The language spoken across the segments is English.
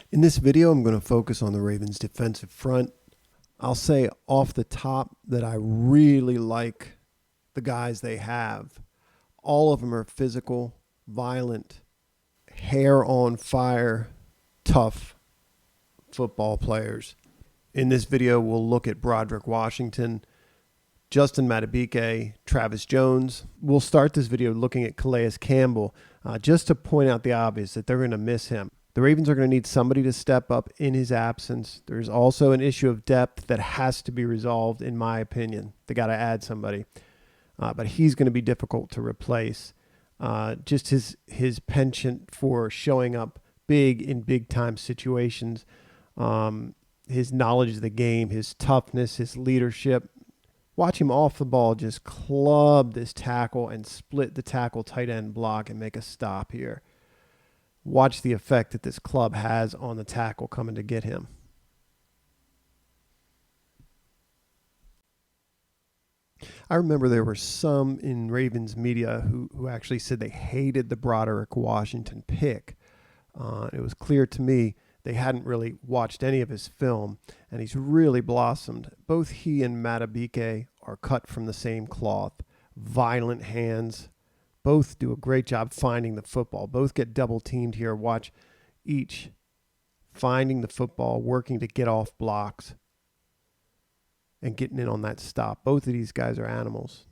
In this video, I'm going to focus on the Ravens' defensive front. I'll say off the top that I really like the guys they have. All of them are physical, violent, hair on fire, tough football players. In this video, we'll look at Broderick Washington, Justin Madubuike, Travis Jones. We'll start this video looking at Calais Campbell, just to point out the obvious that they're going to miss him. The Ravens are going to need somebody to step up in his absence. There's also an issue of depth that has to be resolved, in my opinion. They got to add somebody. But he's going to be difficult to replace. Just his penchant for showing up big in big-time situations, his knowledge of the game, his toughness, his leadership. Watch him off the ball just club this tackle and split the tackle tight end block and make a stop here. Watch the effect that this club has on the tackle coming to get him. I remember there were some in Ravens media who actually said they hated the Broderick Washington pick. It was clear to me they hadn't really watched any of his film, and he's really blossomed. Both he and Madubuike are cut from the same cloth. Violent hands. Both do a great job finding the football. Both get double teamed here. Watch each finding the football, working to get off blocks, and getting in on that stop. Both of these guys are animals.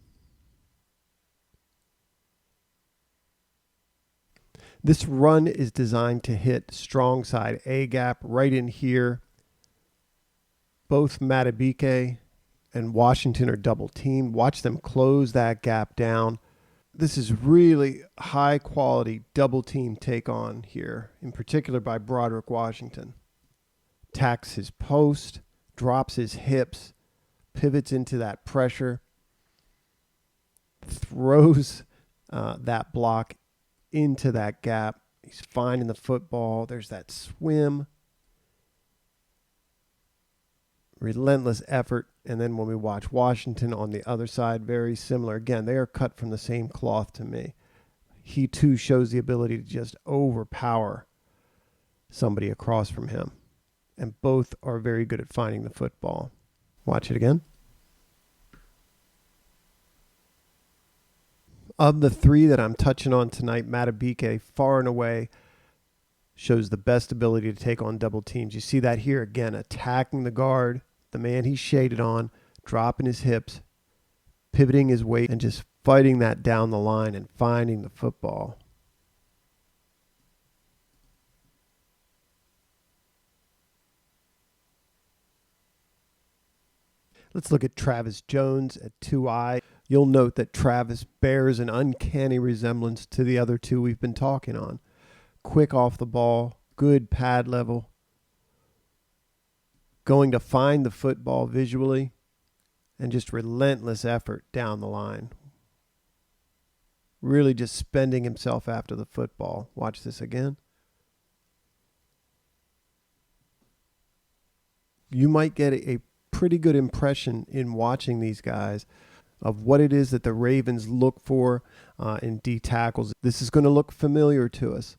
This run is designed to hit strong side A gap right in here. Both Madubuike and Washington are double teamed. Watch them close that gap down. This is really high quality double team take on here, in particular by Broderick Washington. Tacks his post, drops his hips, pivots into that pressure, throws that block into that gap. He's finding the football. There's that swim. Relentless effort. And then when we watch Washington on the other side, very similar. Again, they are cut from the same cloth to me. He too shows the ability to just overpower somebody across from him. And both are very good at finding the football. Watch it again. Of the three that I'm touching on tonight, Madubuike far and away shows the best ability to take on double teams. You see that here again, attacking the guard, the man he's shaded on, dropping his hips, pivoting his weight, and just fighting that down the line and finding the football. Let's look at Travis Jones at 2i. You'll note that Travis bears an uncanny resemblance to the other two we've been talking on. Quick off the ball, good pad level, going to find the football visually, and just relentless effort down the line. Really just spending himself after the football. Watch this again. You might get a pretty good impression in watching these guys of what it is that the Ravens look for in D tackles. This is going to look familiar to us.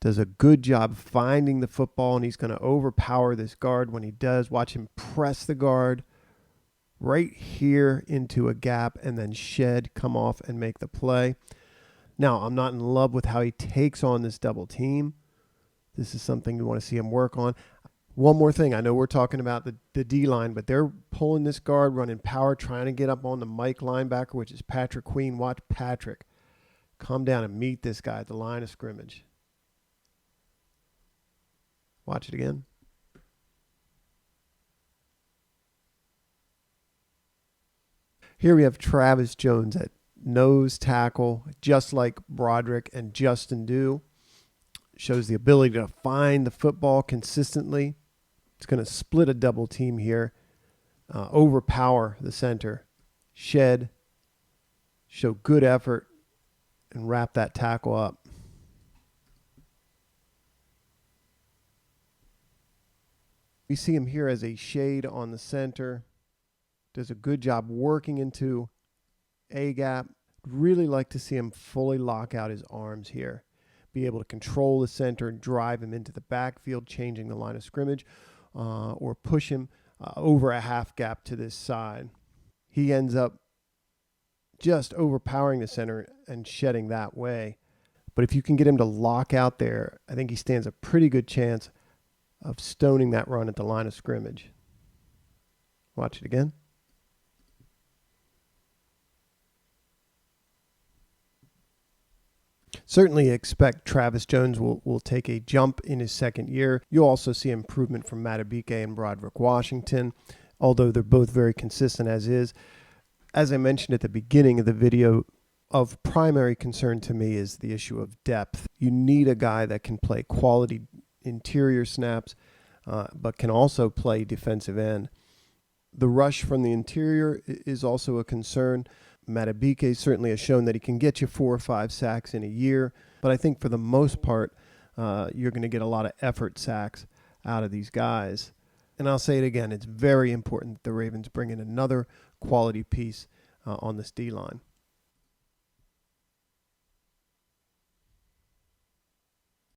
Does a good job finding the football, and he's going to overpower this guard when he does. Watch him press the guard right here into a gap and then shed, come off, and make the play. Now, I'm not in love with how he takes on this double team. This is something you want to see him work on. One more thing. I know we're talking about the D-line, but they're pulling this guard, running power, trying to get up on the Mike linebacker, which is Patrick Queen. Watch Patrick come down and meet this guy at the line of scrimmage. Watch it again. Here we have Travis Jones at nose tackle, just like Broderick and Justin do. Shows the ability to find the football consistently. It's going to split a double team here, overpower the center, shed, show good effort, and wrap that tackle up. We see him here as a shade on the center. Does a good job working into A gap. Really like to see him fully lock out his arms here. be able to control the center and drive him into the backfield, changing the line of scrimmage, or push him over a half gap to this side. He ends up just overpowering the center and shedding that way. But if you can get him to lock out there, I think he stands a pretty good chance of stoning that run at the line of scrimmage. Watch it again. Certainly expect Travis Jones will take a jump in his second year. You'll also see improvement from Madubuike and Broderick Washington, although they're both very consistent as is. As I mentioned at the beginning of the video, of primary concern to me is the issue of depth. You need a guy that can play quality interior snaps, but can also play defensive end. The rush from the interior is also a concern. Madubuike certainly has shown that he can get you 4 or 5 sacks in a year, but I think for the most part, you're going to get a lot of effort sacks out of these guys. And I'll say it again, it's very important that the Ravens bring in another quality piece on this D-line.